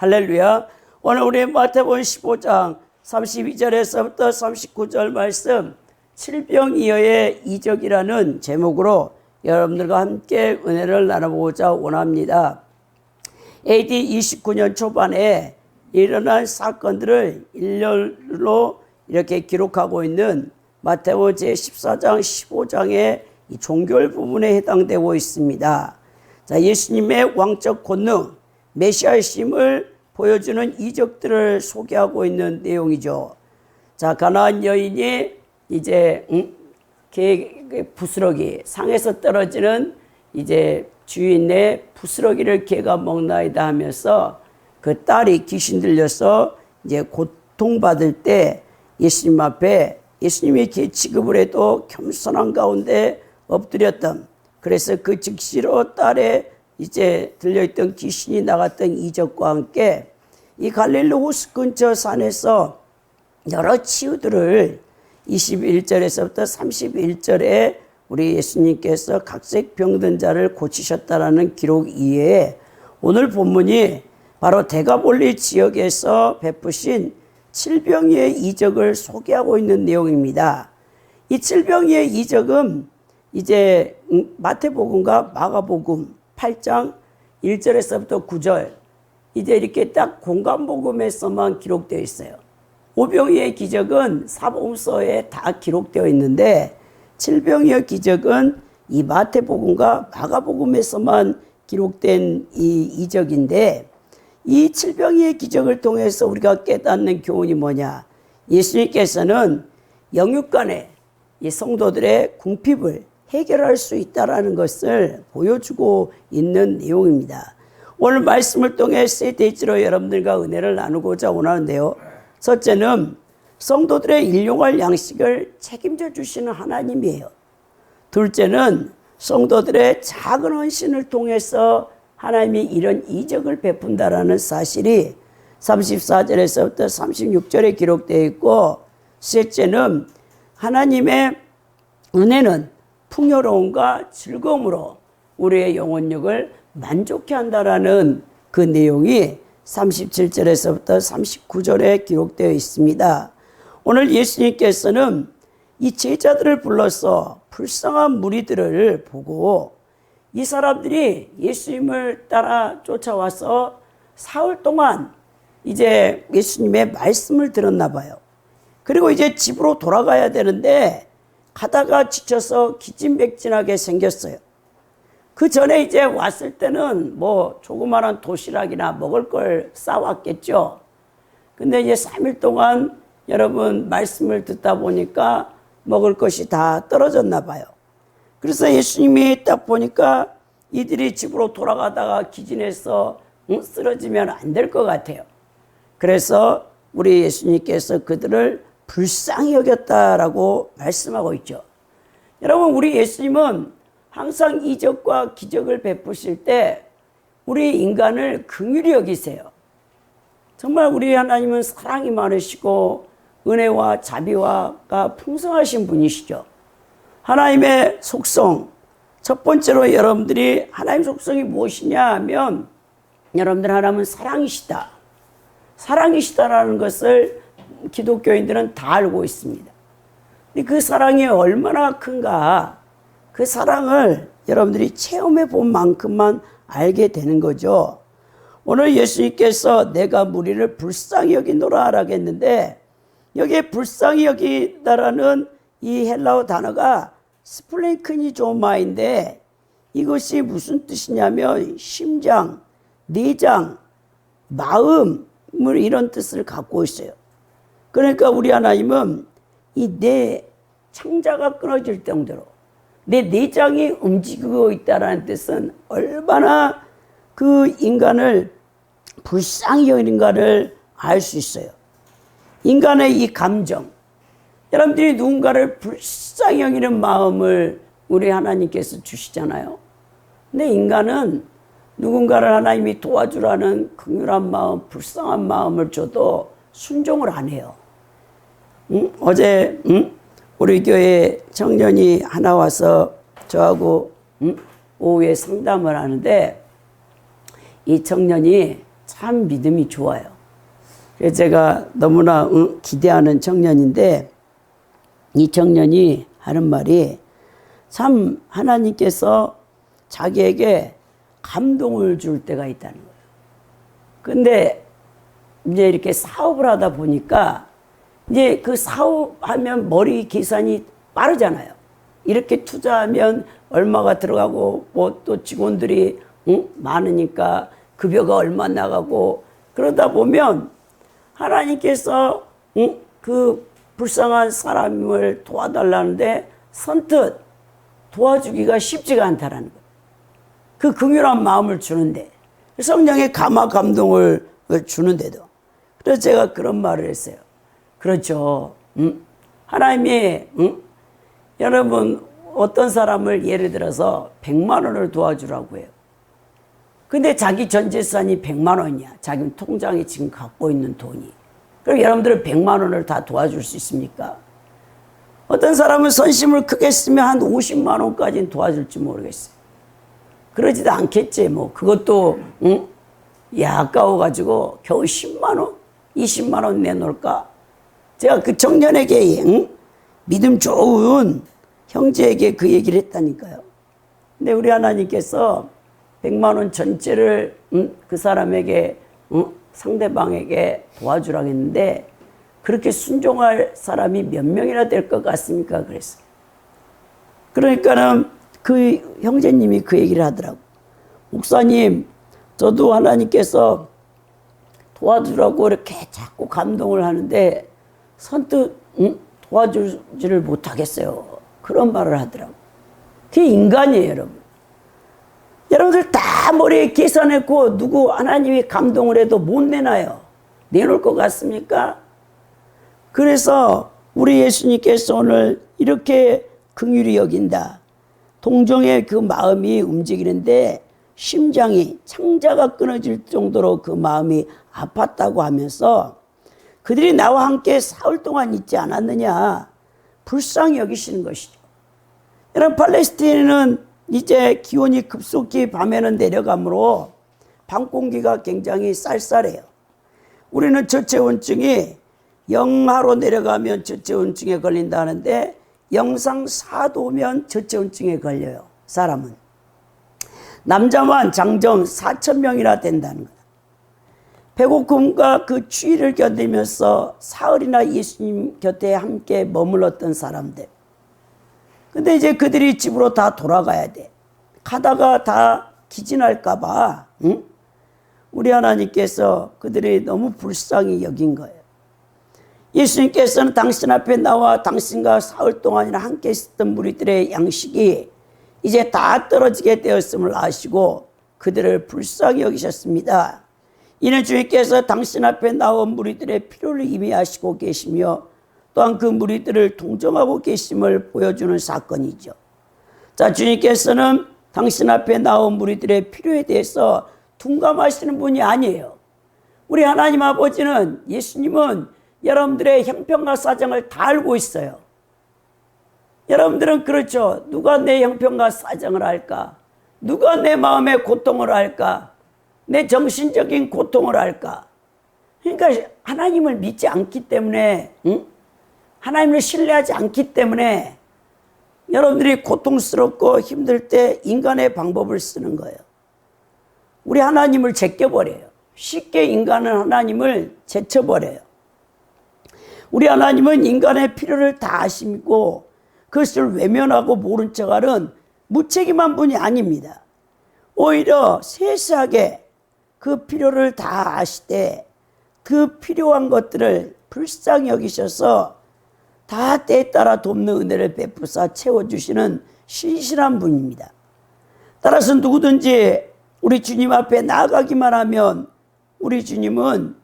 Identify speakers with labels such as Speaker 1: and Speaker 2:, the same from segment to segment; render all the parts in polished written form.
Speaker 1: 할렐루야. 오늘 우리 마태복음 15장 32절에서부터 39절 말씀 칠병이어의 이적이라는 제목으로 여러분들과 함께 은혜를 나눠보고자 원합니다. AD 29년 초반에 일어난 사건들을 일렬로 이렇게 기록하고 있는 마태복음 제14장 15장의 이 종결 부분에 해당되고 있습니다. 자, 예수님의 왕적 권능, 메시아심을 보여주는 이적들을 소개하고 있는 내용이죠. 자, 가나안 여인이 이제 부스러기 상에서 떨어지는 이제 주인의 부스러기를 개가 먹나이다 하면서 그 딸이 귀신 들려서 이제 고통받을 때 예수님 앞에 예수님이 개 취급을 해도 겸손한 가운데 엎드렸던, 그래서 그 즉시로 딸의 이제 들려있던 귀신이 나갔던 이적과 함께 이 갈릴리 호수 근처 산에서 여러 치유들을 21절에서부터 31절에 우리 예수님께서 각색 병든 자를 고치셨다라는 기록 이외에 오늘 본문이 바로 데가볼리 지역에서 베푸신 칠병이의 이적을 소개하고 있는 내용입니다. 이 칠병이의 이적은 이제 마태복음과 마가복음 8장 1절에서부터 9절 이제 이렇게 딱 공간복음에서만 기록되어 있어요. 오병이의 기적은 사복음서에 다 기록되어 있는데 칠병이의 기적은 이 마태복음과 마가복음에서만 기록된 이 이적인데, 이 칠병이의 기적을 통해서 우리가 깨닫는 교훈이 뭐냐? 예수님께서는 영육간에 이 성도들의 궁핍을 해결할 수 있다는 것을 보여주고 있는 내용입니다. 오늘 말씀을 통해 세 대지로 여러분들과 은혜를 나누고자 원하는데요. 첫째는 성도들의 일용할 양식을 책임져 주시는 하나님이에요. 둘째는 성도들의 작은 헌신을 통해서 하나님이 이런 이적을 베푼다라는 사실이 34절에서부터 36절에 기록되어 있고, 셋째는 하나님의 은혜는 풍요로움과 즐거움으로 우리의 영혼력을 만족해 한다라는 그 내용이 37절에서부터 39절에 기록되어 있습니다. 오늘 예수님께서는 이 제자들을 불러서 불쌍한 무리들을 보고 이 사람들이 예수님을 따라 쫓아와서 사흘 동안 이제 예수님의 말씀을 들었나 봐요. 그리고 이제 집으로 돌아가야 되는데 가다가 지쳐서 기진맥진하게 생겼어요. 그 전에 이제 왔을 때는 뭐 조그마한 도시락이나 먹을 걸 싸왔겠죠. 근데 이제 3일 동안 여러분 말씀을 듣다 보니까 먹을 것이 다 떨어졌나 봐요. 그래서 예수님이 딱 보니까 이들이 집으로 돌아가다가 기진해서 쓰러지면 안 될 것 같아요. 그래서 우리 예수님께서 그들을 불쌍히 여겼다라고 말씀하고 있죠. 여러분, 우리 예수님은 항상 이적과 기적을 베푸실 때 우리 인간을 긍휼히 여기세요. 정말 우리 하나님은 사랑이 많으시고 은혜와 자비가 풍성하신 분이시죠. 하나님의 속성, 첫 번째로 여러분들이 하나님 속성이 무엇이냐 하면 여러분들 하나님은 사랑이시다. 사랑이시다라는 것을 기독교인들은 다 알고 있습니다. 근데 그 사랑이 얼마나 큰가, 그 사랑을 여러분들이 체험해 본 만큼만 알게 되는 거죠. 오늘 예수님께서 내가 무리를 불쌍히 여기노라 라고 했는데, 여기에 불쌍히 여기다라는 이 헬라어 단어가 스플랭크니조마인데, 이것이 무슨 뜻이냐면 심장, 내장, 마음을 이런 뜻을 갖고 있어요. 그러니까 우리 하나님은 이 내 창자가 끊어질 정도로 내 내장이 움직이고 있다는 뜻은 얼마나 그 인간을 불쌍히 여기는가를 알 수 있어요. 인간의 이 감정, 여러분들이 누군가를 불쌍히 여기는 마음을 우리 하나님께서 주시잖아요. 근데 인간은 누군가를 하나님이 도와주라는 긍휼한 마음, 불쌍한 마음을 줘도 순종을 안 해요. 어제 우리 교회 청년이 하나 와서 저하고 오후에 상담을 하는데, 이 청년이 참 믿음이 좋아요. 그래서 제가 너무나 기대하는 청년인데 이 청년이 하는 말이 참 하나님께서 자기에게 감동을 줄 때가 있다는 거예요. 근데 이제 이렇게 사업을 하다 보니까 이제 그 사업하면 머리 계산이 빠르잖아요. 이렇게 투자하면 얼마가 들어가고 뭐 또 직원들이 많으니까 급여가 얼마 나가고 그러다 보면 하나님께서 그 불쌍한 사람을 도와달라는데 선뜻 도와주기가 쉽지가 않다라는 거예요. 그 긍휼한 마음을 주는데 성령의 감화 감동을 주는데도 그래서 제가 그런 말을 했어요. 그렇죠. 하나님이 여러분 어떤 사람을 예를 들어서 100만 원을 도와주라고 해요. 근데 자기 전 재산이 100만 원이야. 자기 통장에 지금 갖고 있는 돈이. 그럼 여러분들은 100만 원을 다 도와줄 수 있습니까? 어떤 사람은 선심을 크게 쓰면 한 50만 원까지는 도와줄지 모르겠어요. 그러지도 않겠지. 뭐 그것도 아까워가지고 겨우 10만 원? 20만 원 내놓을까? 제가 그 청년에게 믿음 좋은 형제에게 그 얘기를 했다니까요. 근데 우리 하나님께서 100만 원 전체를 그 사람에게 상대방에게 도와주라고 했는데 그렇게 순종할 사람이 몇 명이나 될 것 같습니까? 그랬어요. 그러니까는 그 형제님이 그 얘기를 하더라고. 목사님, 저도 하나님께서 도와주라고 이렇게 자꾸 감동을 하는데 선뜻 도와주지를 못하겠어요. 그런 말을 하더라고. 그게 인간이에요, 여러분. 여러분들 다 머리에 계산했고 누구 하나님이 감동을 해도 못 내놔요. 내놓을 것 같습니까? 그래서 우리 예수님께서 오늘 이렇게 긍휼히 여긴다. 동정의 그 마음이 움직이는데 심장이 창자가 끊어질 정도로 그 마음이 아팠다고 하면서 그들이 나와 함께 사흘 동안 있지 않았느냐 불쌍히 여기시는 것이죠. 여러분 팔레스타인은 이제 기온이 급속히 밤에는 내려가므로 밤 공기가 굉장히 쌀쌀해요. 우리는 저체온증이 영하로 내려가면 저체온증에 걸린다는데 영상 4도면 저체온증에 걸려요. 사람은. 남자만 장정 4,000명이나 된다는 거예요. 배고픔과 그 추위를 견디면서 사흘이나 예수님 곁에 함께 머물렀던 사람들. 근데 이제 그들이 집으로 다 돌아가야 돼. 가다가 다 기진할까봐, 우리 하나님께서 그들이 너무 불쌍히 여긴 거예요. 예수님께서는 당신 앞에 나와 당신과 사흘 동안이나 함께 있었던 무리들의 양식이 이제 다 떨어지게 되었음을 아시고 그들을 불쌍히 여기셨습니다. 이는 주님께서 당신 앞에 나온 무리들의 필요를 이미 아시고 계시며 또한 그 무리들을 동정하고 계심을 보여주는 사건이죠. 자, 주님께서는 당신 앞에 나온 무리들의 필요에 대해서 둔감하시는 분이 아니에요. 우리 하나님 아버지는 예수님은 여러분들의 형편과 사정을 다 알고 있어요. 여러분들은 그렇죠. 누가 내 형편과 사정을 알까? 누가 내 마음의 고통을 알까? 내 정신적인 고통을 알까? 그러니까 하나님을 믿지 않기 때문에 하나님을 신뢰하지 않기 때문에 여러분들이 고통스럽고 힘들 때 인간의 방법을 쓰는 거예요. 우리 하나님을 제껴버려요. 쉽게 인간은 하나님을 제쳐버려요. 우리 하나님은 인간의 필요를 다 아시고 그것을 외면하고 모른 척하는 무책임한 분이 아닙니다. 오히려 세세하게 그 필요를 다 아시되 그 필요한 것들을 불쌍히 여기셔서 다 때에 따라 돕는 은혜를 베푸사 채워주시는 신실한 분입니다. 따라서 누구든지 우리 주님 앞에 나아가기만 하면 우리 주님은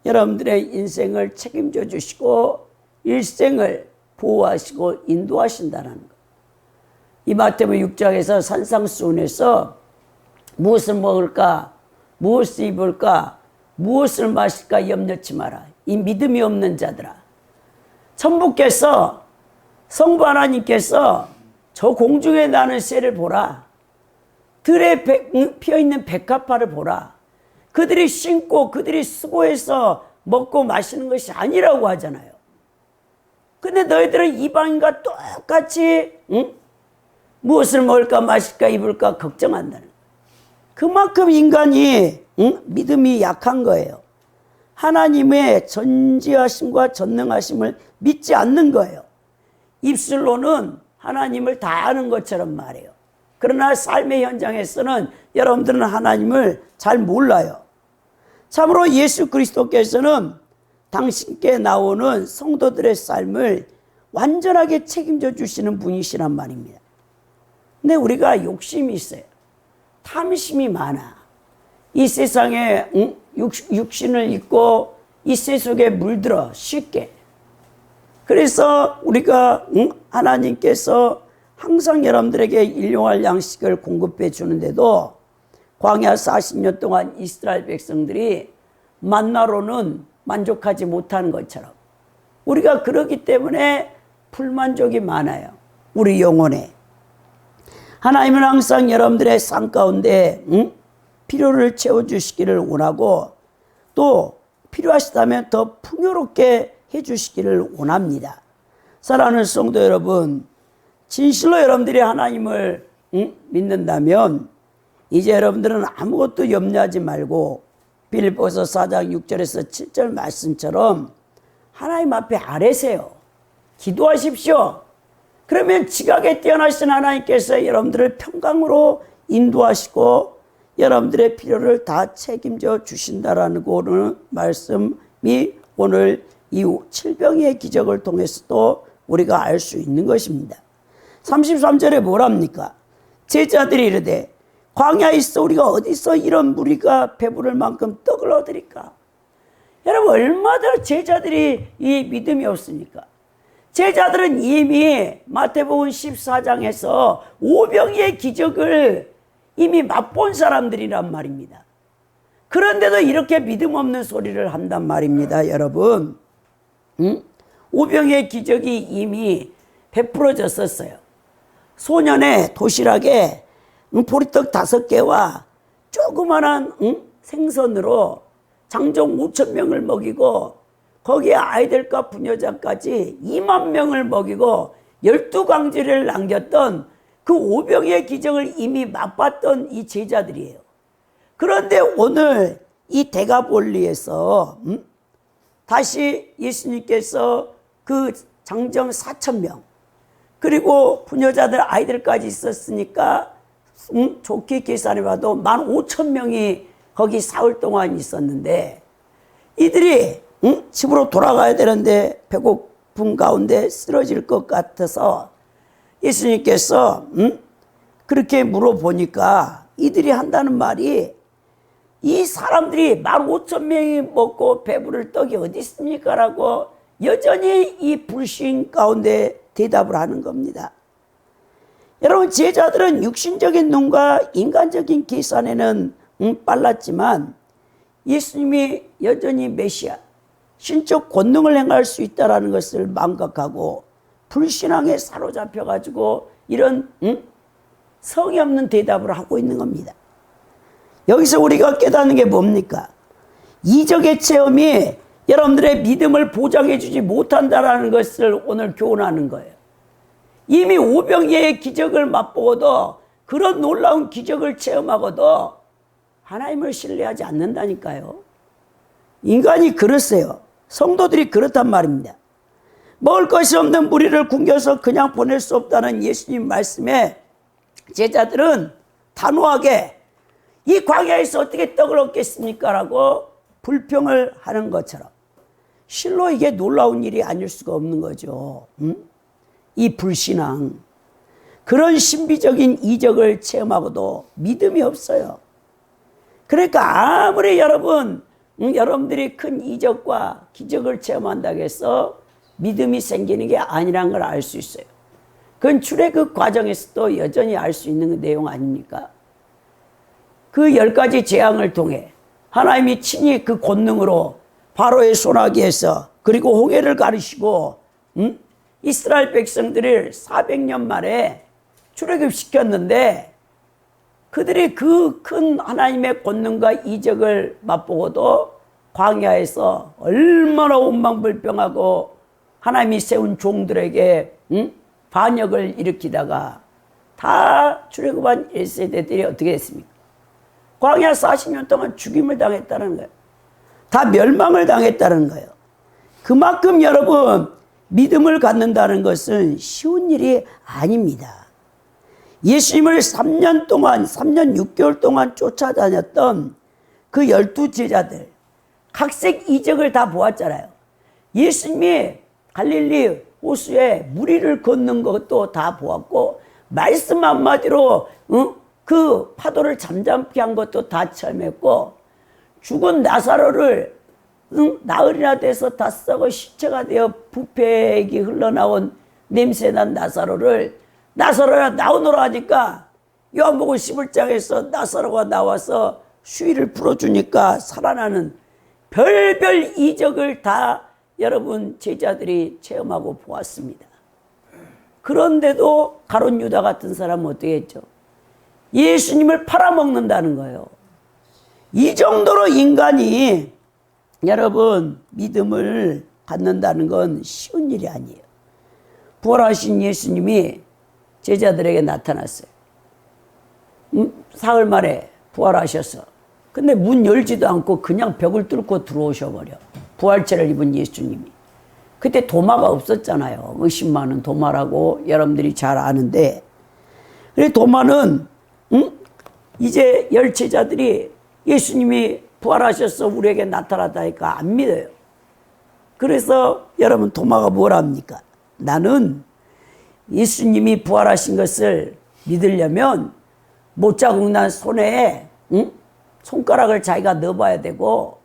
Speaker 1: 여러분들의 인생을 책임져 주시고 일생을 보호하시고 인도하신다는 것. 이 마태복음 6장에서 산상수훈에서 무엇을 먹을까, 무엇을 입을까, 무엇을 마실까 염려치 마라. 이 믿음이 없는 자들아. 천부께서 성부 하나님께서 저 공중에 나는 새를 보라. 들에 피어있는 백합화를 보라. 그들이 신고 그들이 수고해서 먹고 마시는 것이 아니라고 하잖아요. 근데 너희들은 이방인과 똑같이 무엇을 먹을까 마실까 입을까 걱정한다는 거예요. 그만큼 인간이 믿음이 약한 거예요. 하나님의 전지하심과 전능하심을 믿지 않는 거예요. 입술로는 하나님을 다 아는 것처럼 말해요. 그러나 삶의 현장에서는 여러분들은 하나님을 잘 몰라요. 참으로 예수 그리스도께서는 당신께 나오는 성도들의 삶을 완전하게 책임져 주시는 분이시란 말입니다. 근데 우리가 욕심이 있어요. 탐심이 많아. 이 세상에 육신을 입고 이 세 속에 물들어 쉽게. 그래서 우리가 하나님께서 항상 여러분들에게 일용할 양식을 공급해 주는데도 광야 40년 동안 이스라엘 백성들이 만나로는 만족하지 못하는 것처럼 우리가 그렇기 때문에 불만족이 많아요. 우리 영혼에. 하나님은 항상 여러분들의 삶 가운데 필요를 채워주시기를 원하고 또 필요하시다면 더 풍요롭게 해주시기를 원합니다. 사랑하는 성도 여러분, 진실로 여러분들이 하나님을 믿는다면 이제 여러분들은 아무것도 염려하지 말고 빌립보서 4장 6절에서 7절 말씀처럼 하나님 앞에 아뢰세요. 기도하십시오. 그러면 지각에 뛰어나신 하나님께서 여러분들을 평강으로 인도하시고 여러분들의 필요를 다 책임져 주신다라는 말씀이 오늘 이 칠병의 기적을 통해서도 우리가 알 수 있는 것입니다. 33절에 뭐랍니까? 제자들이 이르되 광야에 있어 우리가 어디서 이런 무리가 배부를 만큼 떡을 얻으리까? 여러분 얼마나 제자들이 이 믿음이 없습니까? 제자들은 이미 마태복음 14장에서 오병이의 기적을 이미 맛본 사람들이란 말입니다. 그런데도 이렇게 믿음 없는 소리를 한단 말입니다. 여러분 오병이의 기적이 이미 베풀어졌었어요. 소년의 도시락에 보리떡 5개와 조그만한 생선으로 장정 5,000명을 먹이고 거기에 아이들과 부녀자까지 2만 명을 먹이고 12광지를 남겼던 그 오병이의 기적을 이미 맛봤던 이 제자들이에요. 그런데 오늘 이 데가볼리에서 다시 예수님께서 그 장정 4,000명 그리고 부녀자들 아이들까지 있었으니까 좋게 계산해봐도 15,000명이 거기 사흘 동안 있었는데 이들이 집으로 돌아가야 되는데 배고픔 가운데 쓰러질 것 같아서 예수님께서 그렇게 물어보니까 이들이 한다는 말이 이 사람들이 15,000명이 먹고 배부를 떡이 어디 있습니까? 라고 여전히 이 불신 가운데 대답을 하는 겁니다. 여러분 제자들은 육신적인 눈과 인간적인 계산에는 빨랐지만 예수님이 여전히 메시아 신적 권능을 행할 수 있다는 것을 망각하고 불신앙에 사로잡혀 가지고 이런 성의 없는 대답을 하고 있는 겁니다. 여기서 우리가 깨닫는 게 뭡니까? 이적의 체험이 여러분들의 믿음을 보장해 주지 못한다는 것을 오늘 교훈하는 거예요. 이미 오병이의 기적을 맛보고도 그런 놀라운 기적을 체험하고도 하나님을 신뢰하지 않는다니까요. 인간이 그렇어요. 성도들이 그렇단 말입니다. 먹을 것이 없는 무리를 굶겨서 그냥 보낼 수 없다는 예수님 말씀에 제자들은 단호하게 이 광야에서 어떻게 떡을 얻겠습니까? 라고 불평을 하는 것처럼 실로 이게 놀라운 일이 아닐 수가 없는 거죠. 이 불신앙 그런 신비적인 이적을 체험하고도 믿음이 없어요. 그러니까 아무리 여러분들이 큰 이적과 기적을 체험한다고 해서 믿음이 생기는 게 아니란 걸 알 수 있어요. 그건 출애굽 과정에서도 여전히 알 수 있는 내용 아닙니까? 그 10가지 재앙을 통해 하나님이 친히 그 권능으로 바로의 손아귀에서 그리고 홍해를 가르시고 이스라엘 백성들을 400년 만에 출애굽시켰는데 그들이 그 큰 하나님의 권능과 이적을 맛보고도 광야에서 얼마나 원망불평하고 하나님이 세운 종들에게 반역을 일으키다가 다 출애굽한 1세대들이 어떻게 했습니까? 광야 40년 동안 죽임을 당했다는 거예요. 다 멸망을 당했다는 거예요. 그만큼 여러분, 믿음을 갖는다는 것은 쉬운 일이 아닙니다. 예수님을 3년 6개월 동안 쫓아다녔던 그 12제자들, 각색 이적을 다 보았잖아요. 예수님이 갈릴리 호수에 무리를 걷는 것도 다 보았고, 말씀 한마디로 그 파도를 잠잠케 한 것도 다 체험했고, 죽은 나사로를 나흘이나 돼서 다 썩어 시체가 되어 부패액이 흘러나온 냄새난 나사로야 나오너라 하니까 요한복음 11장에서 나사로가 나와서 수위를 풀어주니까 살아나는 별별 이적을 다 여러분 제자들이 체험하고 보았습니다. 그런데도 가룟 유다 같은 사람은 어떻게 했죠? 예수님을 팔아먹는다는 거예요. 이 정도로 인간이 여러분 믿음을 갖는다는 건 쉬운 일이 아니에요. 부활하신 예수님이 제자들에게 나타났어요. 사흘 만에 부활하셔서. 근데 문 열지도 않고 그냥 벽을 뚫고 들어오셔버려. 부활체를 입은 예수님이. 그때 도마가 없었잖아요. 의심 많은 도마라고 여러분들이 잘 아는데. 그래 도마는 이제 열 제자들이 예수님이 부활하셔서 우리에게 나타났다니까 안 믿어요. 그래서 여러분 도마가 뭘 합니까? 나는 예수님이 부활하신 것을 믿으려면 못자국 난 손에 손가락을 자기가 넣어봐야 되고,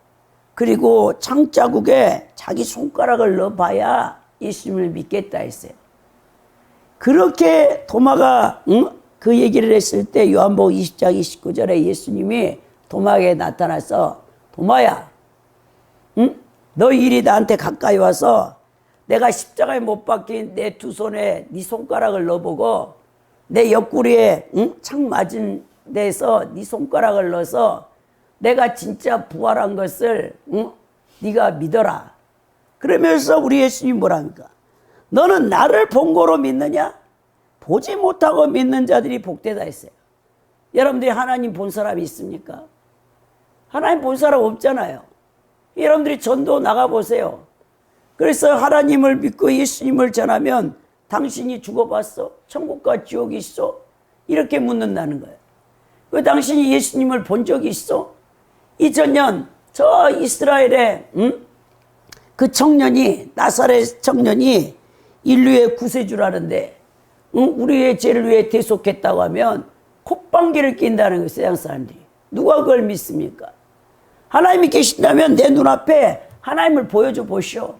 Speaker 1: 그리고 창자국에 자기 손가락을 넣어봐야 예수님을 믿겠다 했어요. 그렇게 도마가 그 얘기를 했을 때 요한복음 20장 29절에 예수님이 도마에게 나타나서 도마야, 너 이리 나한테 가까이 와서 내가 십자가에 못 박힌 내 두 손에 네 손가락을 넣어보고 내 옆구리에 창 맞은 데서 네 손가락을 넣어서 내가 진짜 부활한 것을 네가 믿어라. 그러면서 우리 예수님이 뭐랍니까? 너는 나를 본 거로 믿느냐? 보지 못하고 믿는 자들이 복되다 했어요. 여러분들이 하나님 본 사람이 있습니까? 하나님 본 사람 없잖아요. 여러분들이 전도 나가보세요. 그래서 하나님을 믿고 예수님을 전하면 당신이 죽어봤어? 천국과 지옥이 있어? 이렇게 묻는다는 거예요. 왜 당신이 예수님을 본 적이 있어? 2000년 저 이스라엘의 그 청년이, 나사렛 청년이 인류의 구세주라는데 우리의 죄를 위해 대속했다고 하면 콧방귀를 낀다는 거예요. 세상 사람들이. 누가 그걸 믿습니까? 하나님이 계신다면 내 눈앞에 하나님을 보여줘 보시오.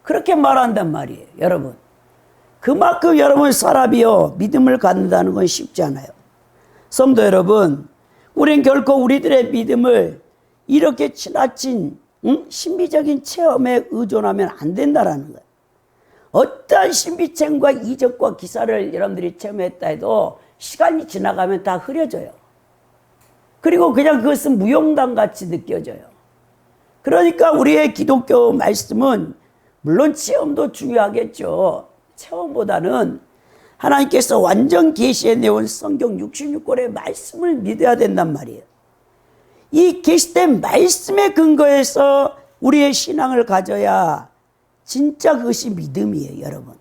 Speaker 1: 그렇게 말한단 말이에요. 여러분, 그만큼 여러분 사람이요 믿음을 갖는다는 건 쉽지 않아요. 성도 여러분, 우린 결코 우리들의 믿음을 이렇게 지나친 신비적인 체험에 의존하면 안 된다라는 거예요. 어떠한 신비체험과 이적과 기사를 여러분들이 체험했다 해도 시간이 지나가면 다 흐려져요. 그리고 그냥 그것은 무용담같이 느껴져요. 그러니까 우리의 기독교 말씀은 물론 체험도 중요하겠죠. 체험보다는 하나님께서 완전 계시해 내온 성경 66권의 말씀을 믿어야 된단 말이에요. 이 계시된 말씀에 근거해서 우리의 신앙을 가져야 진짜 그것이 믿음이에요, 여러분.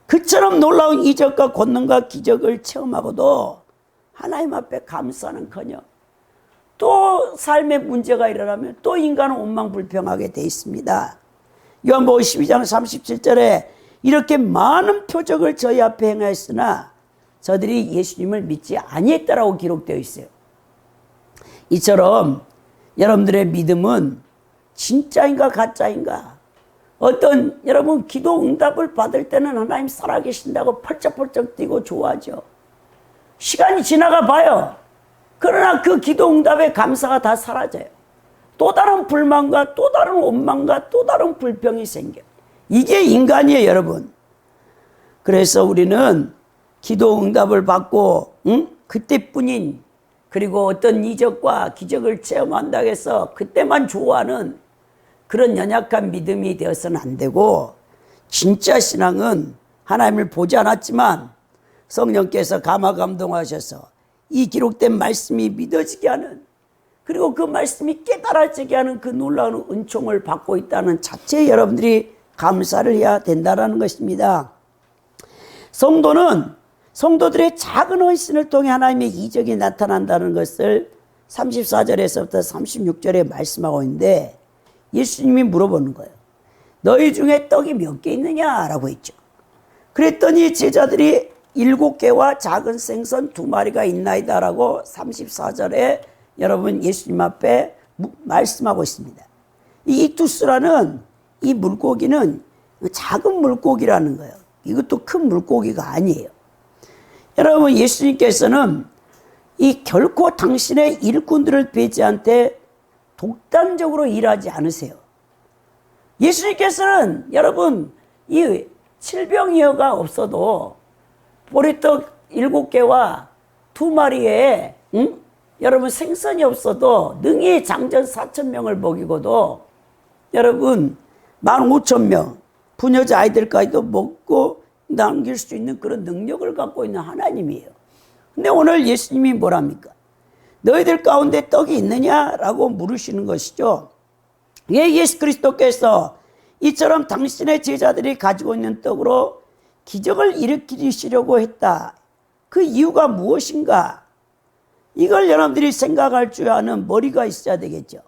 Speaker 1: 그처럼 놀라운 이적과 권능과 기적을 체험하고도 하나님 앞에 감사는커녕 또 삶의 문제가 일어나면 또 인간은 원망불평하게 돼 있습니다. 요한복음 12장 37절에 이렇게 많은 표적을 저희 앞에 행하였으나 저들이 예수님을 믿지 아니했다라고 기록되어 있어요. 이처럼 여러분들의 믿음은 진짜인가 가짜인가? 어떤 여러분 기도 응답을 받을 때는 하나님 살아계신다고 펄쩍펄쩍 뛰고 좋아하죠. 시간이 지나가 봐요. 그러나 그 기도 응답의 감사가 다 사라져요. 또 다른 불만과 또 다른 원망과 또 다른 불평이 생겨요. 이게 인간이에요, 여러분. 그래서 우리는 기도 응답을 받고 그때뿐인 그리고 어떤 이적과 기적을 체험한다고 해서 그때만 좋아하는 그런 연약한 믿음이 되어서는 안 되고, 진짜 신앙은 하나님을 보지 않았지만 성령께서 감화 감동하셔서 이 기록된 말씀이 믿어지게 하는, 그리고 그 말씀이 깨달아지게 하는 그 놀라운 은총을 받고 있다는 자체에 여러분들이 감사를 해야 된다는 것입니다. 성도들의 작은 헌신을 통해 하나님의 이적이 나타난다는 것을 34절에서부터 36절에 말씀하고 있는데, 예수님이 물어보는 거예요. 너희 중에 떡이 몇 개 있느냐라고 했죠. 그랬더니 제자들이 7개와 작은 생선 2마리가 있나이다라고 34절에 여러분 예수님 앞에 말씀하고 있습니다. 이 이투스라는 이 물고기는 작은 물고기라는 거예요. 이것도 큰 물고기가 아니에요. 여러분, 예수님께서는 이 결코 당신의 일꾼들을 배제한테 독단적으로 일하지 않으세요. 예수님께서는 여러분 이 7병이어가 없어도 보리떡 7개와 2마리에 여러분 생선이 없어도 능히 장전 4,000명을 먹이고도 여러분 15,000명 부녀자 아이들까지도 먹고 남길 수 있는 그런 능력을 갖고 있는 하나님이에요. 근데 오늘 예수님이 뭐랍니까? 너희들 가운데 떡이 있느냐라고 물으시는 것이죠. 예, 예수 그리스도께서 이처럼 당신의 제자들이 가지고 있는 떡으로 기적을 일으키시려고 했다. 그 이유가 무엇인가? 이걸 여러분들이 생각할 줄 아는 머리가 있어야 되겠죠.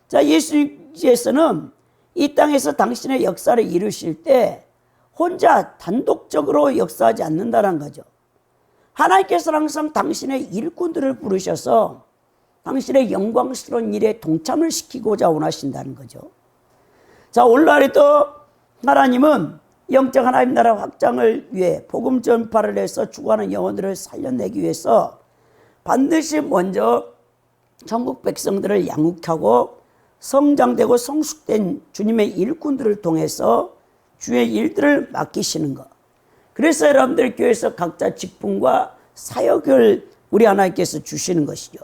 Speaker 1: 자, 예수님께서는 이 땅에서 당신의 역사를 이루실 때 혼자 단독적으로 역사하지 않는다는 거죠. 하나님께서는 항상 당신의 일꾼들을 부르셔서 당신의 영광스러운 일에 동참을 시키고자 원하신다는 거죠. 자, 오늘날에도 하나님은 영적 하나님 나라 확장을 위해 복음 전파를 해서 죽어가는 영혼들을 살려내기 위해서 반드시 먼저 천국 백성들을 양육하고 성장되고 성숙된 주님의 일꾼들을 통해서 주의 일들을 맡기시는 것. 그래서 여러분들 교회에서 각자 직분과 사역을 우리 하나님께서 주시는 것이죠.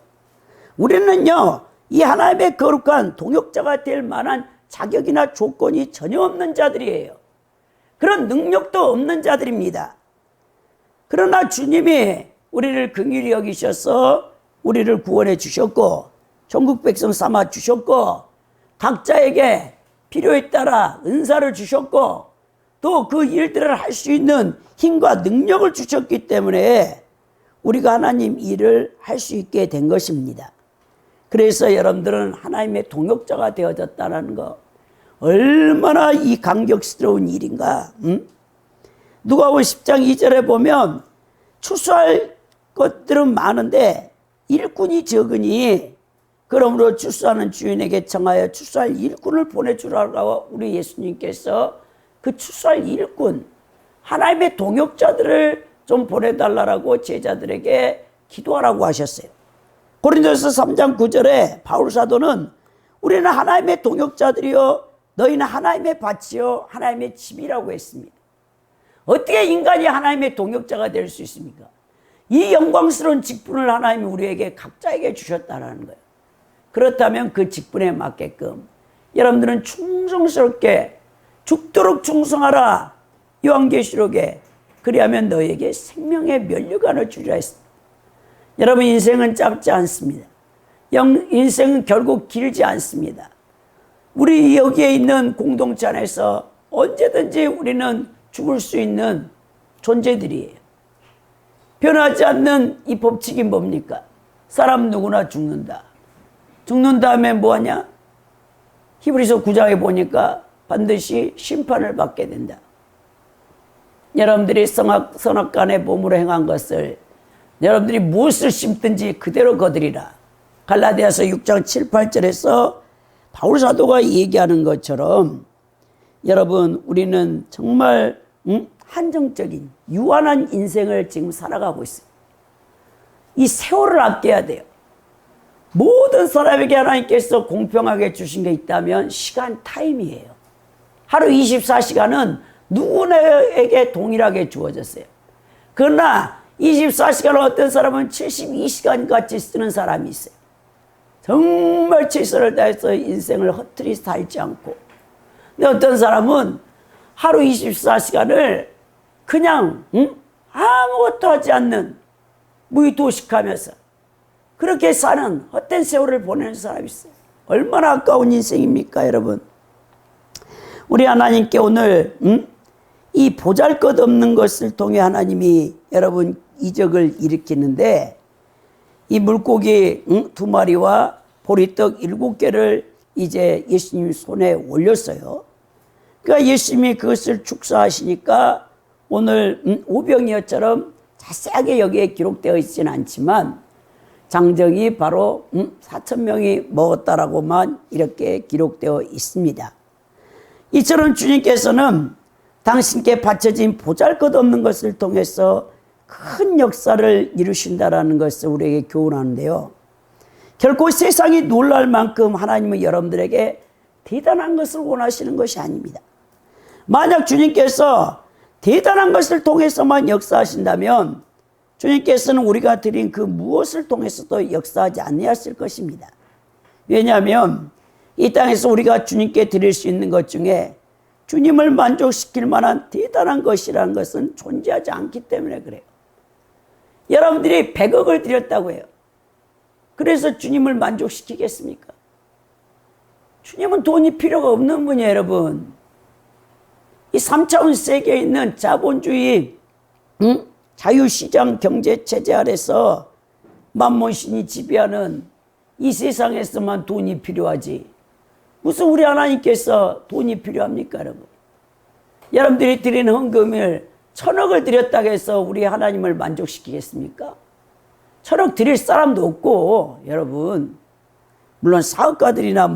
Speaker 1: 우리는요, 이 하나님의 거룩한 동역자가 될 만한 자격이나 조건이 전혀 없는 자들이에요. 그런 능력도 없는 자들입니다. 그러나 주님이 우리를 긍휼히 여기셔서 우리를 구원해 주셨고 천국 백성 삼아 주셨고 각자에게 필요에 따라 은사를 주셨고 또 그 일들을 할 수 있는 힘과 능력을 주셨기 때문에 우리가 하나님 일을 할 수 있게 된 것입니다. 그래서 여러분들은 하나님의 동역자가 되어졌다는 거 얼마나 이 감격스러운 일인가. 누가복음 10장 2절에 보면 추수할 것들은 많은데 일꾼이 적으니 그러므로 추수하는 주인에게 청하여 추수할 일꾼을 보내주라고 우리 예수님께서 그 추수할 일꾼 하나님의 동역자들을 좀 보내달라고 제자들에게 기도하라고 하셨어요. 고린도서 3장 9절에 바울 사도는 우리는 하나님의 동역자들이요 너희는 하나님의 밭이요 하나님의 집이라고 했습니다. 어떻게 인간이 하나님의 동역자가 될 수 있습니까? 이 영광스러운 직분을 하나님이 우리에게 각자에게 주셨다는 거예요. 그렇다면 그 직분에 맞게끔 여러분들은 충성스럽게 죽도록 충성하라. 요한계시록에 그리하면 너에게 생명의 면류관을 주리라 했습니다. 여러분 인생은 짧지 않습니다. 인생은 결국 길지 않습니다. 우리 여기에 있는 공동체 안에서 언제든지 우리는 죽을 수 있는 존재들이에요. 변하지 않는 이 법칙이 뭡니까? 사람 누구나 죽는다. 죽는 다음에 뭐하냐? 히브리서 9장에 보니까 반드시 심판을 받게 된다. 여러분들이 선악간에 몸으로 행한 것을 여러분들이 무엇을 심든지 그대로 거두리라. 갈라디아서 6장 7, 8절에서 바울 사도가 얘기하는 것처럼 여러분 우리는 정말 한정적인 유한한 인생을 지금 살아가고 있어요. 이 세월을 아껴야 돼요. 모든 사람에게 하나님께서 공평하게 주신 게 있다면 시간 타임이에요. 하루 24시간은 누구에게 동일하게 주어졌어요. 그러나 24시간을 어떤 사람은 72시간 같이 쓰는 사람이 있어요. 정말 최선을 다해서 인생을 허투루 살지 않고. 근데 어떤 사람은 하루 24시간을 그냥 아무것도 하지 않는 무의도식하면서 그렇게 사는 헛된 세월을 보내는 사람이 있어요. 얼마나 아까운 인생입니까, 여러분? 우리 하나님께 오늘 이 보잘것없는 것을 통해 하나님이 여러분 이적을 일으키는데, 이 물고기 2마리와 보리떡 7개를 이제 예수님 손에 올렸어요. 그러니까 예수님이 그것을 축사하시니까 오늘 오병이어처럼 자세하게 여기에 기록되어 있지는 않지만 장정이 바로 4,000명이 먹었다라고만 이렇게 기록되어 있습니다. 이처럼 주님께서는 당신께 바쳐진 보잘것없는 것을 통해서 큰 역사를 이루신다라는 것을 우리에게 교훈하는데요. 결코 세상이 놀랄 만큼 하나님은 여러분들에게 대단한 것을 원하시는 것이 아닙니다. 만약 주님께서 대단한 것을 통해서만 역사하신다면 주님께서는 우리가 드린 그 무엇을 통해서도 역사하지 아니하실 것입니다. 왜냐하면 이 땅에서 우리가 주님께 드릴 수 있는 것 중에 주님을 만족시킬 만한 대단한 것이라는 것은 존재하지 않기 때문에 그래요. 여러분들이 100억을 드렸다고 해요. 그래서 주님을 만족시키겠습니까? 주님은 돈이 필요가 없는 분이에요, 여러분. 이 3차원 세계에 있는 자본주의 자유시장 경제체제 아래서 만몬신이 지배하는 이 세상에서만 돈이 필요하지, 무슨 우리 하나님께서 돈이 필요합니까, 여러분? 여러분들이 드리는 헌금을 1,000억을 드렸다고 해서 우리 하나님을 만족시키겠습니까? 1,000억 드릴 사람도 없고, 여러분. 물론 사업가들이나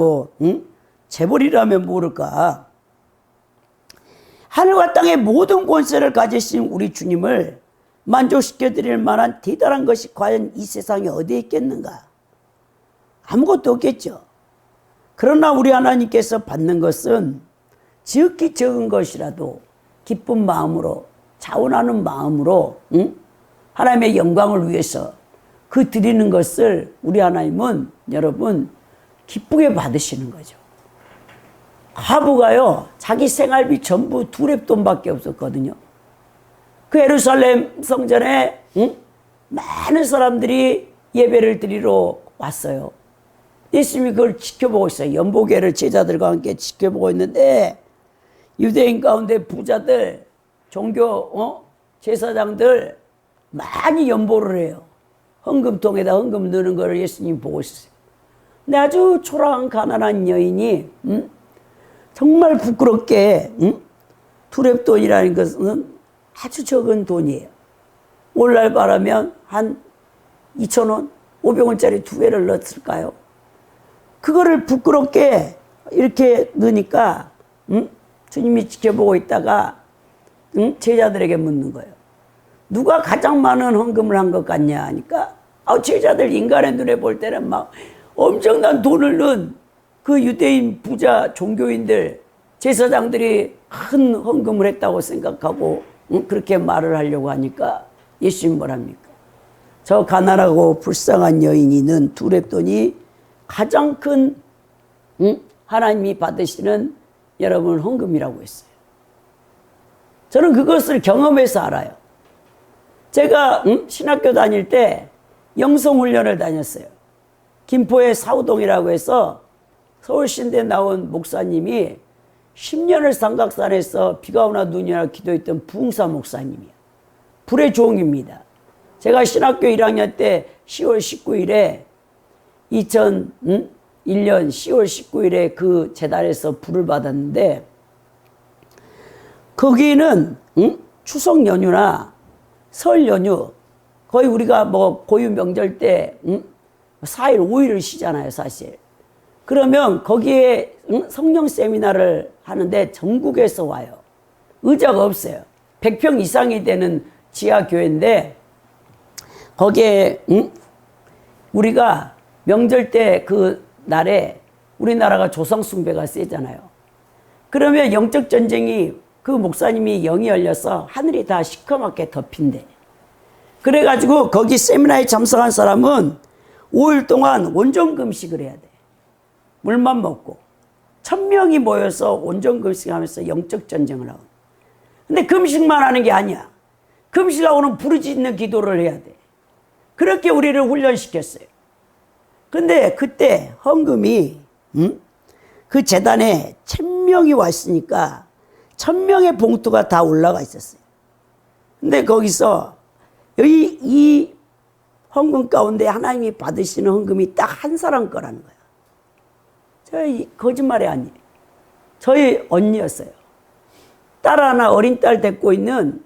Speaker 1: 재벌이라면 모를까. 하늘과 땅의 모든 권세를 가지신 우리 주님을 만족시켜 드릴 만한 대단한 것이 과연 이 세상에 어디에 있겠는가? 아무것도 없겠죠. 그러나 우리 하나님께서 받는 것은 지극히 적은 것이라도 기쁜 마음으로, 자원하는 마음으로 하나님의 영광을 위해서 그 드리는 것을 우리 하나님은 여러분 기쁘게 받으시는 거죠. 과부가요, 자기 생활비 전부 두렙돈밖에 없었거든요. 그 예루살렘 성전에 많은 사람들이 예배를 드리러 왔어요. 예수님이 그걸 지켜보고 있어요. 연보계를 제자들과 함께 지켜보고 있는데 유대인 가운데 부자들, 종교 제사장들 많이 연보를 해요. 헌금통에다 헌금 넣는 걸 예수님이 보고 있어요. 근데 아주 초라한 가난한 여인이 정말 부끄럽게 두렙돈이라는 것은 아주 적은 돈이에요. 오늘날 말하면 한 2,000원, 500원짜리 2개를 넣었을까요? 그거를 부끄럽게 이렇게 넣으니까 주님이 지켜보고 있다가 제자들에게 묻는 거예요. 누가 가장 많은 헌금을 한 것 같냐 하니까 제자들 인간의 눈에 볼 때는 막 엄청난 돈을 넣은 그 유대인 부자 종교인들, 제사장들이 큰 헌금을 했다고 생각하고 그렇게 말을 하려고 하니까 예수님 뭐랍니까? 저 가난하고 불쌍한 여인이 넣은 두렙돈이 가장 큰 하나님이 받으시는 여러분 헌금이라고 했어요. 저는 그것을 경험해서 알아요. 제가 신학교 다닐 때 영성훈련을 다녔어요. 김포의 사우동이라고 해서 서울신대 나온 목사님이 10년을 삼각산에서 비가 오나 눈이 오나 기도했던 부흥사 목사님이에요. 불의 종입니다. 제가 신학교 1학년 때 10월 19일에 2001년 10월 19일에 그 재단에서 불을 받았는데 거기는 추석 연휴나 설 연휴, 거의 우리가 고유 명절 때 4일 5일을 쉬잖아요, 사실. 그러면 거기에 성령 세미나를 하는데 전국에서 와요. 의자가 없어요. 100평 이상이 되는 지하 교회인데 거기에 우리가 명절 때 그 날에 우리나라가 조상 숭배가 세잖아요. 그러면 영적 전쟁이 그 목사님이 영이 열려서 하늘이 다 시커멓게 덮인대. 그래가지고 거기 세미나에 참석한 사람은 5일 동안 온전 금식을 해야 돼. 물만 먹고. 1000명이 모여서 온전 금식하면서 영적 전쟁을 하고. 근데 금식만 하는 게 아니야. 금식하고는 부르짖는 기도를 해야 돼. 그렇게 우리를 훈련시켰어요. 근데 그때 헌금이 그 재단에 1000명이 왔으니까 1000명의 봉투가 다 올라가 있었어요. 근데 거기서 이 헌금 가운데 하나님이 받으시는 헌금이 딱 한 사람 거라는 거야. 저희 거짓말이 아니에요. 저희 언니였어요. 딸 하나 어린 딸 데리고 있는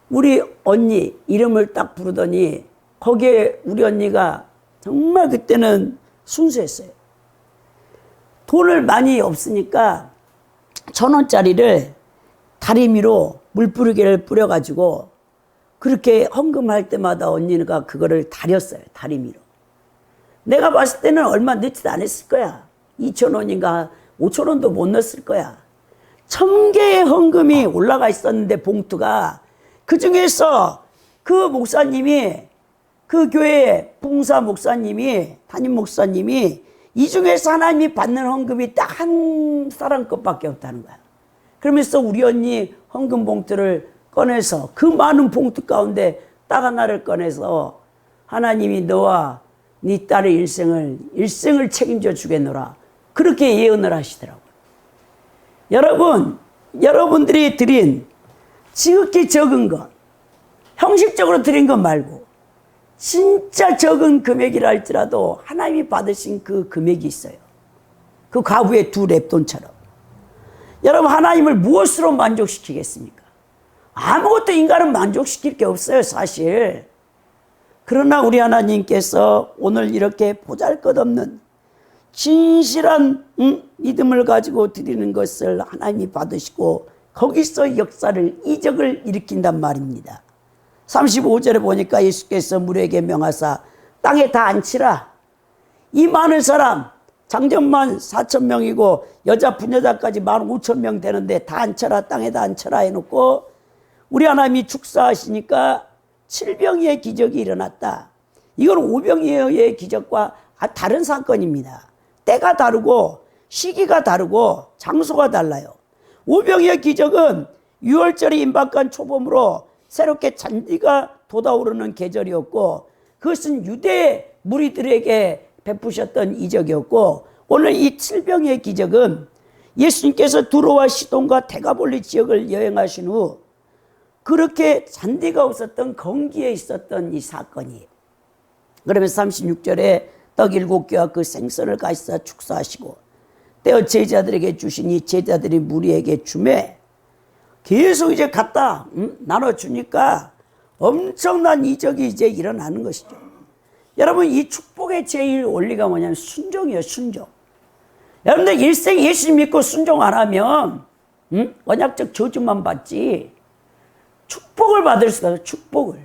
Speaker 1: 우리 언니 이름을 딱 부르더니 거기에 우리 언니가 정말 그때는 순수했어요. 돈을 많이 없으니까 1000원짜리를 다리미로 물뿌리개를 뿌려가지고 그렇게 헌금할 때마다 언니가 그거를 다렸어요. 다리미로. 내가 봤을 때는 얼마 넣지도 않았을 거야. 2000원인가 5000원도 못 넣었을 거야. 1000개의 헌금이 올라가 있었는데 봉투가 그 중에서 그 목사님이 그 교회 봉사 목사님이 담임 목사님이 이 중에서 하나님이 받는 헌금이 딱 한 사람 것밖에 없다는 거야. 그러면서 우리 언니 헌금 봉투를 꺼내서 그 많은 봉투 가운데 딱 하나를 꺼내서 하나님이 너와 네 딸의 일생을 책임져 주겠노라. 그렇게 예언을 하시더라고요. 여러분들이 드린 지극히 적은 것, 형식적으로 드린 것 말고 진짜 적은 금액이라 할지라도 하나님이 받으신 그 금액이 있어요. 그 과부의 2렙돈처럼. 여러분, 하나님을 무엇으로 만족시키겠습니까? 아무것도 인간은 만족시킬 게 없어요, 사실. 그러나 우리 하나님께서 오늘 이렇게 보잘것없는 진실한 믿음을 가지고 드리는 것을 하나님이 받으시고 거기서 역사를, 이적을 일으킨단 말입니다. 35절에 보니까 예수께서 무리에게 명하사 땅에 다 앉히라. 이 많은 사람, 장정만 4000명이고 여자 부녀자까지 15,000명 되는데 다 앉혀라, 땅에다 앉혀라 해놓고 우리 하나님이 축사하시니까 7병이의 기적이 일어났다. 이건 5병이의 기적과 다른 사건입니다. 때가 다르고 시기가 다르고 장소가 달라요. 5병이의 기적은 6월절이 임박한 초봄으로 새롭게 잔디가 돋아오르는 계절이었고 그것은 유대 무리들에게 베푸셨던 이적이었고 오늘 이 7병의 기적은 예수님께서 두로와 시돈과 데가볼리 지역을 여행하신 후 그렇게 잔디가 없었던 건기에 있었던 이 사건이 그러면서 36절에 떡 7개와 그 생선을 가시사 축사하시고 떼어 제자들에게 주시니 제자들이 무리에게 주매 계속 이제 갖다 나눠주니까 엄청난 이적이 이제 일어나는 것이죠. 여러분, 이 축복의 제일 원리가 뭐냐면 순종이에요. 순종. 여러분들 일생 예수님 믿고 순종 안 하면 언약적 저주만 받지 축복을 받을 수가 없어요. 축복을.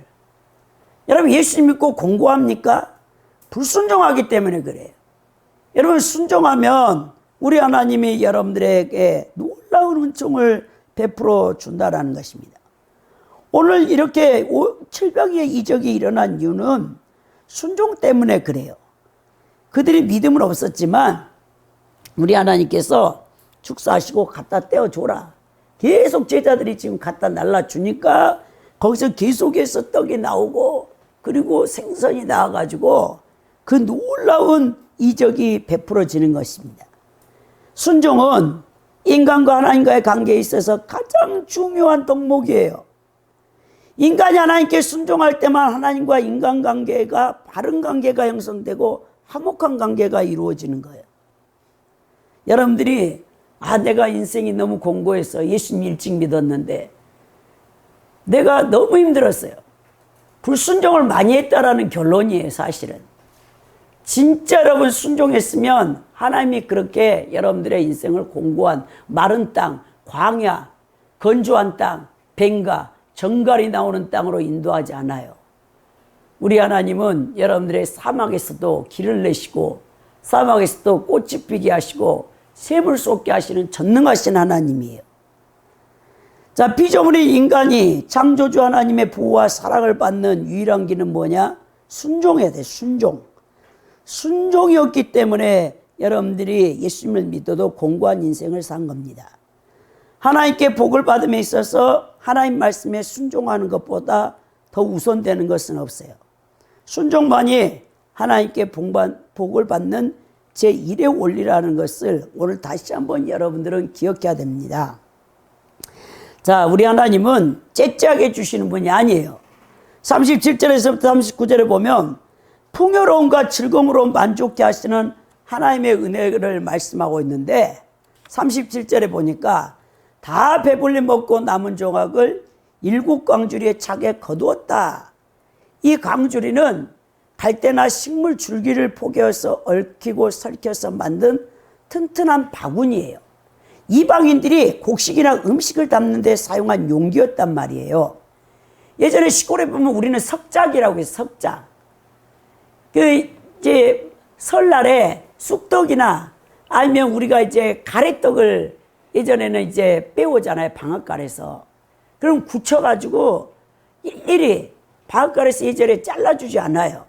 Speaker 1: 여러분, 예수님 믿고 공고합니까? 불순종하기 때문에 그래요. 여러분, 순종하면 우리 하나님이 여러분들에게 놀라운 은총을 베풀어 준다라는 것입니다. 오늘 이렇게 7병의 이적이 일어난 이유는 순종 때문에 그래요. 그들이 믿음은 없었지만 우리 하나님께서 축사하시고 갖다 떼어줘라. 계속 제자들이 지금 갖다 날라주니까 거기서 계속해서 떡이 나오고 그리고 생선이 나와가지고 그 놀라운 이적이 베풀어지는 것입니다. 순종은 인간과 하나님과의 관계에 있어서 가장 중요한 덕목이에요. 인간이 하나님께 순종할 때만 하나님과 인간관계가 바른 관계가 형성되고 화목한 관계가 이루어지는 거예요. 여러분들이 내가 인생이 너무 공고해서 예수님 일찍 믿었는데 내가 너무 힘들었어요. 불순종을 많이 했다라는 결론이에요, 사실은. 진짜 여러분 순종했으면 하나님이 그렇게 여러분들의 인생을 공고한 마른 땅, 광야, 건조한 땅, 뱅가, 정갈이 나오는 땅으로 인도하지 않아요. 우리 하나님은 여러분들의 사막에서도 길을 내시고 사막에서도 꽃이 피게 하시고 샘을 쏟게 하시는 전능하신 하나님이에요. 자, 피조물인 인간이 창조주 하나님의 보호와 사랑을 받는 유일한 길은 뭐냐? 순종해야 돼. 순종이었기 때문에 여러분들이 예수님을 믿어도 공고한 인생을 산 겁니다. 하나님께 복을 받음에 있어서 하나님 말씀에 순종하는 것보다 더 우선되는 것은 없어요. 순종만이 하나님께 복을 받는 제1의 원리라는 것을 오늘 다시 한번 여러분들은 기억해야 됩니다. 자, 우리 하나님은 째째하게 주시는 분이 아니에요. 37절에서부터 39절에 보면 풍요로움과 즐거움으로 만족케 하시는 하나님의 은혜를 말씀하고 있는데 37절에 보니까 다 배불리 먹고 남은 조각을 7광주리에 차게 거두었다. 이 광주리는 갈대나 식물 줄기를 포개어서 얽히고 설켜서 만든 튼튼한 바구니예요. 이방인들이 곡식이나 음식을 담는 데 사용한 용기였단 말이에요. 예전에 시골에 보면 우리는 석작이라고 해서 석작. 이제 설날에 쑥떡이나 아니면 우리가 이제 가래떡을 예전에는 이제 빼오잖아요. 방앗간에서. 그럼 굳혀가지고 일일이 방앗간에서 예전에 잘라주지 않아요.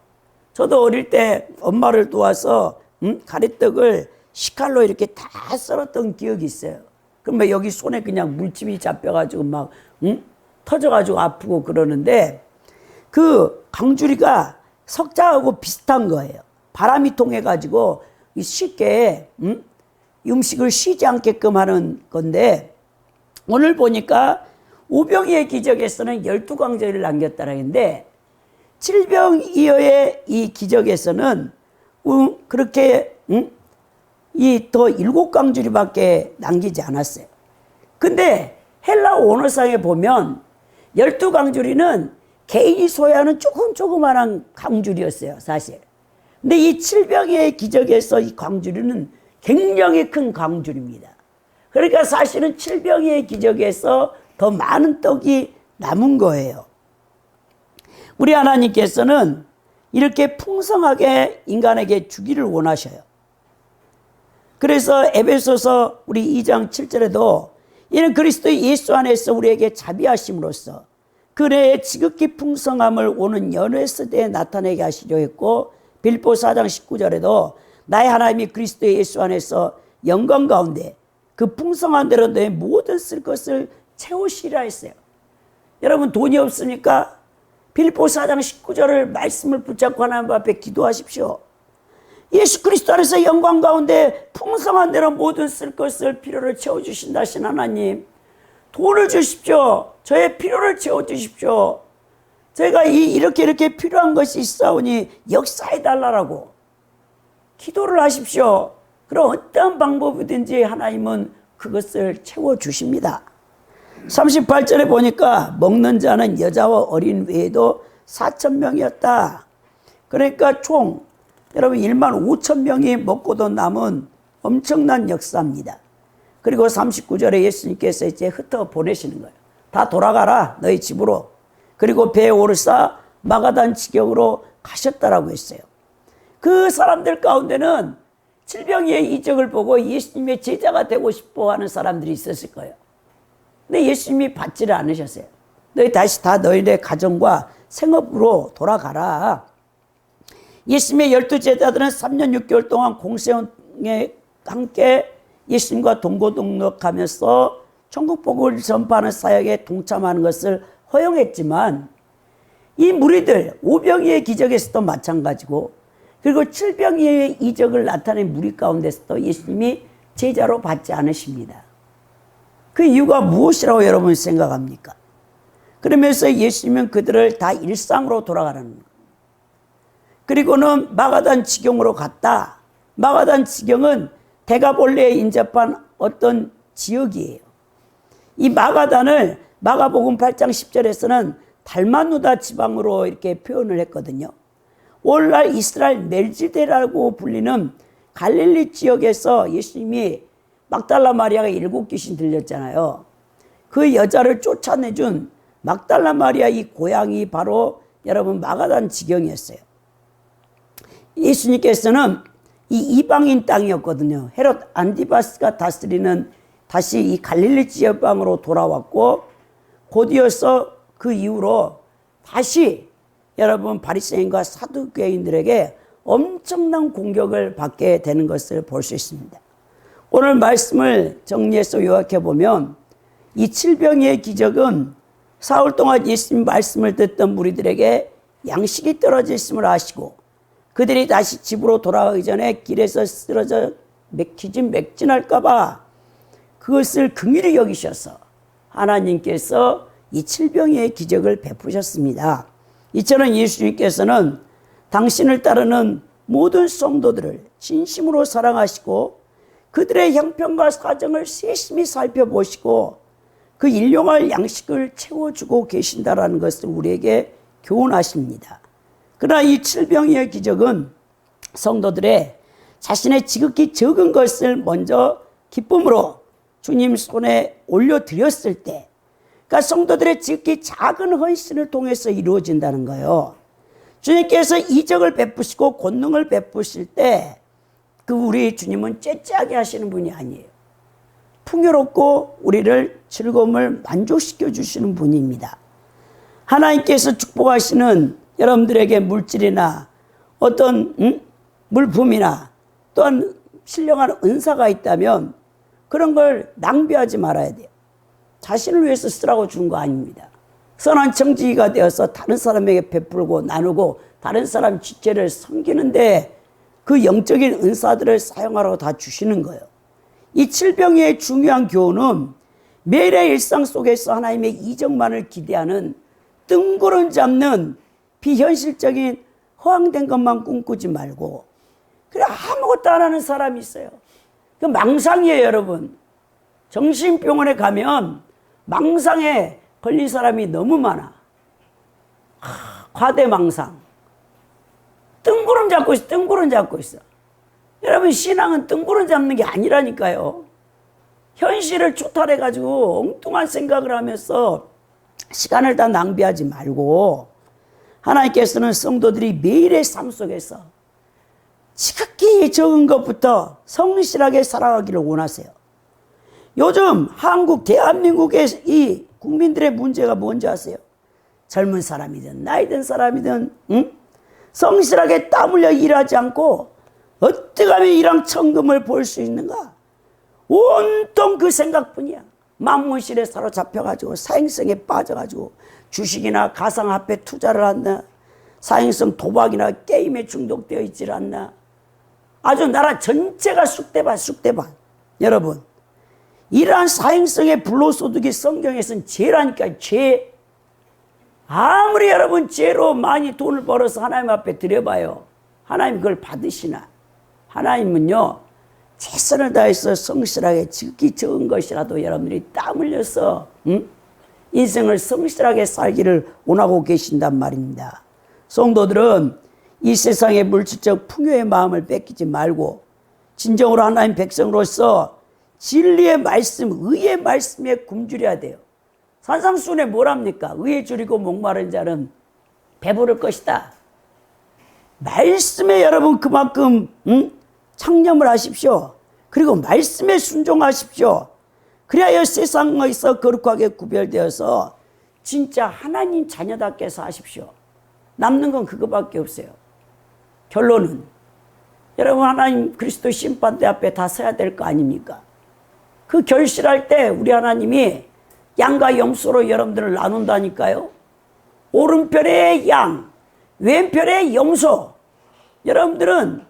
Speaker 1: 저도 어릴 때 엄마를 도와서 가래떡을 식칼로 이렇게 다 썰었던 기억이 있어요. 그러면 여기 손에 그냥 물집이 잡혀가지고 막 터져가지고 아프고 그러는데 그 광주리가 석자하고 비슷한 거예요. 바람이 통해가지고 쉽게 음식을 쉬지 않게끔 하는 건데 오늘 보니까 오병이의 기적에서는 12광주리를 남겼다는 건데 칠병이어의 이 기적에서는 그렇게 이 더 7광주리밖에 남기지 않았어요. 근데 헬라 원어상에 보면 12광주리는 개인이 소유하는 조그만한 광주리였어요, 사실. 근데 이 칠병의 기적에서 이 광주리는 굉장히 큰 광주리입니다. 그러니까 사실은 칠병의 기적에서 더 많은 떡이 남은 거예요. 우리 하나님께서는 이렇게 풍성하게 인간에게 주기를 원하셔요. 그래서 에베소서 우리 2장 7절에도 이는 그리스도 예수 안에서 우리에게 자비하심으로써 그의 지극히 풍성함을 오는 연회 세대에 나타내게 하시려 했고 빌보 4장 19절에도 나의 하나님이 그리스도 예수 안에서 영광 가운데 그 풍성한 대로 내 모든 쓸 것을 채우시리라 했어요. 여러분 돈이 없습니까? 빌보 4장 19절을 말씀을 붙잡고 하나님 앞에 기도하십시오. 예수 그리스도 안에서 영광 가운데 풍성한 대로 모든 쓸 것을 필요를 채워주신다 하신 하나님, 돈을 주십시오. 저의 필요를 채워주십시오. 제가 이렇게 필요한 것이 있사오니 역사해달라고 기도를 하십시오. 그럼 어떠한 방법이든지 하나님은 그것을 채워주십니다. 38절에 보니까 먹는 자는 여자와 어린 외에도 4,000명이었다. 그러니까 총 여러분 15,000명이 먹고도 남은 엄청난 역사입니다. 그리고 39절에 예수님께서 이제 흩어 보내시는 거예요. 다 돌아가라 너희 집으로. 그리고 배에 오르사 마가단 지경으로 가셨다라고 했어요. 그 사람들 가운데는 칠병이의 이적을 보고 예수님의 제자가 되고 싶어 하는 사람들이 있었을 거예요. 근데 예수님이 받지를 않으셨어요. 너희 다시 다 너희네 가정과 생업으로 돌아가라. 예수님의 12제자들은 3년 6개월 동안 공생에 함께 예수님과 동고동락하면서 천국복음을 전파하는 사역에 동참하는 것을 허용했지만 이 무리들 오병이의 기적에서도 마찬가지고 그리고 칠병이의 이적을 나타낸 무리 가운데서도 예수님이 제자로 받지 않으십니다. 그 이유가 무엇이라고 여러분 생각합니까? 그러면서 예수님은 그들을 다 일상으로 돌아가라는 거예요. 그리고는 마가단 지경으로 갔다. 마가단 지경은 대가볼레에 인접한 어떤 지역이에요. 이 마가단을 마가복음 8장 10절에서는 달마누다 지방으로 이렇게 표현을 했거든요. 오늘날 이스라엘 멜지데라고 불리는 갈릴리 지역에서 예수님이 막달라 마리아가 7귀신 들렸잖아요. 그 여자를 쫓아내준 막달라 마리아 이 고향이 바로 여러분 마가단 지경이었어요. 예수님께서는 이 이방인 땅이었거든요. 헤롯 안티바스가 다스리는 다시 이 갈릴리 지방으로 돌아왔고 곧이어서 그 이후로 다시 여러분 바리새인과 사두개인들에게 엄청난 공격을 받게 되는 것을 볼 수 있습니다. 오늘 말씀을 정리해서 요약해 보면 이 칠병이의 기적은 사흘 동안 예수님 말씀을 듣던 무리들에게 양식이 떨어져 있음을 아시고 그들이 다시 집으로 돌아가기 전에 길에서 쓰러져 맥진할까 봐 그것을 긍휼히 여기셔서 하나님께서 이 칠병이의 기적을 베푸셨습니다. 이처럼 예수님께서는 당신을 따르는 모든 성도들을 진심으로 사랑하시고 그들의 형편과 사정을 세심히 살펴보시고 그 일용할 양식을 채워주고 계신다라는 것을 우리에게 교훈하십니다. 그러나 이 칠병이의 기적은 성도들의 자신의 지극히 적은 것을 먼저 기쁨으로 주님 손에 올려드렸을 때, 그러니까 성도들의 지극히 작은 헌신을 통해서 이루어진다는 거예요. 주님께서 이적을 베푸시고 권능을 베푸실 때 그 우리 주님은 째째하게 하시는 분이 아니에요. 풍요롭고 우리를 즐거움을 만족시켜 주시는 분입니다. 하나님께서 축복하시는 여러분들에게 물질이나 어떤 물품이나 또한 신령한 은사가 있다면 그런 걸 낭비하지 말아야 돼요. 자신을 위해서 쓰라고 준 거 아닙니다. 선한 청지기가 되어서 다른 사람에게 베풀고 나누고 다른 사람 지체를 섬기는데 그 영적인 은사들을 사용하라고 다 주시는 거예요. 이 칠병이의 중요한 교훈은 매일의 일상 속에서 하나님의 이적만을 기대하는 뜬구름 잡는 비현실적인 허황된 것만 꿈꾸지 말고 그래 아무것도 안 하는 사람이 있어요. 그 망상이에요, 여러분. 정신병원에 가면 망상에 걸린 사람이 너무 많아. 과대망상. 뜬구름 잡고 있어, 뜬구름 잡고 있어. 여러분, 신앙은 뜬구름 잡는 게 아니라니까요. 현실을 초탈해가지고 엉뚱한 생각을 하면서 시간을 다 낭비하지 말고 하나님께서는 성도들이 매일의 삶 속에서 지극히 적은 것부터 성실하게 살아가기를 원하세요. 요즘 한국, 대한민국의 이 국민들의 문제가 뭔지 아세요? 젊은 사람이든 나이 든 사람이든 성실하게 땀 흘려 일하지 않고 어떻게 하면 이랑 천금을 벌 수 있는가? 온통 그 생각뿐이야. 만문실에 사로잡혀가지고 사행성에 빠져가지고 주식이나 가상화폐 투자를 한다. 사행성 도박이나 게임에 중독되어 있질 않나. 아주 나라 전체가 쑥대밭. 여러분, 이러한 사행성의 불로소득이 성경에서는 죄라니까요. 죄. 아무리 여러분 죄로 많이 돈을 벌어서 하나님 앞에 드려봐요. 하나님 그걸 받으시나? 하나님은요, 최선을 다해서 성실하게 지극히 적은 것이라도 여러분들이 땀 흘려서 인생을 성실하게 살기를 원하고 계신단 말입니다. 성도들은 이 세상의 물질적 풍요의 마음을 뺏기지 말고 진정으로 하나님 백성으로서 진리의 말씀, 의의 말씀에 굶주려야 돼요. 산상수훈에 뭐랍니까? 의에 줄이고 목마른 자는 배부를 것이다. 말씀에 여러분 그만큼 창념을 하십시오. 그리고 말씀에 순종하십시오. 그래야 세상에서 거룩하게 구별되어서 진짜 하나님 자녀답게 사십시오. 남는 건 그거밖에 없어요. 결론은 여러분 하나님 그리스도 심판대 앞에 다 서야 될 거 아닙니까? 그 결실할 때 우리 하나님이 양과 염소로 여러분들을 나눈다니까요. 오른편에 양, 왼편에 염소. 여러분들은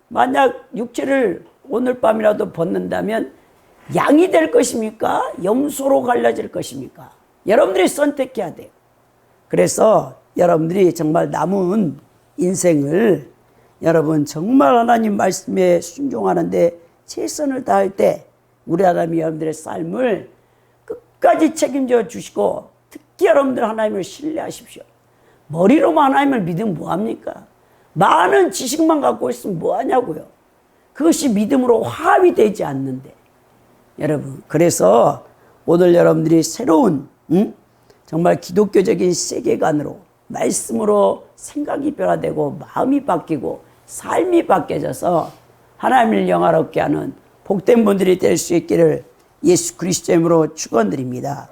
Speaker 1: 만약 육체를 오늘 밤이라도 벗는다면 양이 될 것입니까? 염소로 갈라질 것입니까? 여러분들이 선택해야 돼요. 그래서 여러분들이 정말 남은 인생을 여러분 정말 하나님 말씀에 순종하는데 최선을 다할 때 우리 하나님이 여러분들의 삶을 끝까지 책임져 주시고 특히 여러분들 하나님을 신뢰하십시오. 머리로만 하나님을 믿으면 뭐합니까? 많은 지식만 갖고 있으면 뭐하냐고요. 그것이 믿음으로 화합이 되지 않는데. 여러분, 그래서 오늘 여러분들이 새로운 정말 기독교적인 세계관으로 말씀으로 생각이 변화되고 마음이 바뀌고 삶이 바뀌어져서 하나님을 영화롭게 하는 복된 분들이 될 수 있기를 예수 그리스도의 이름으로 축원드립니다.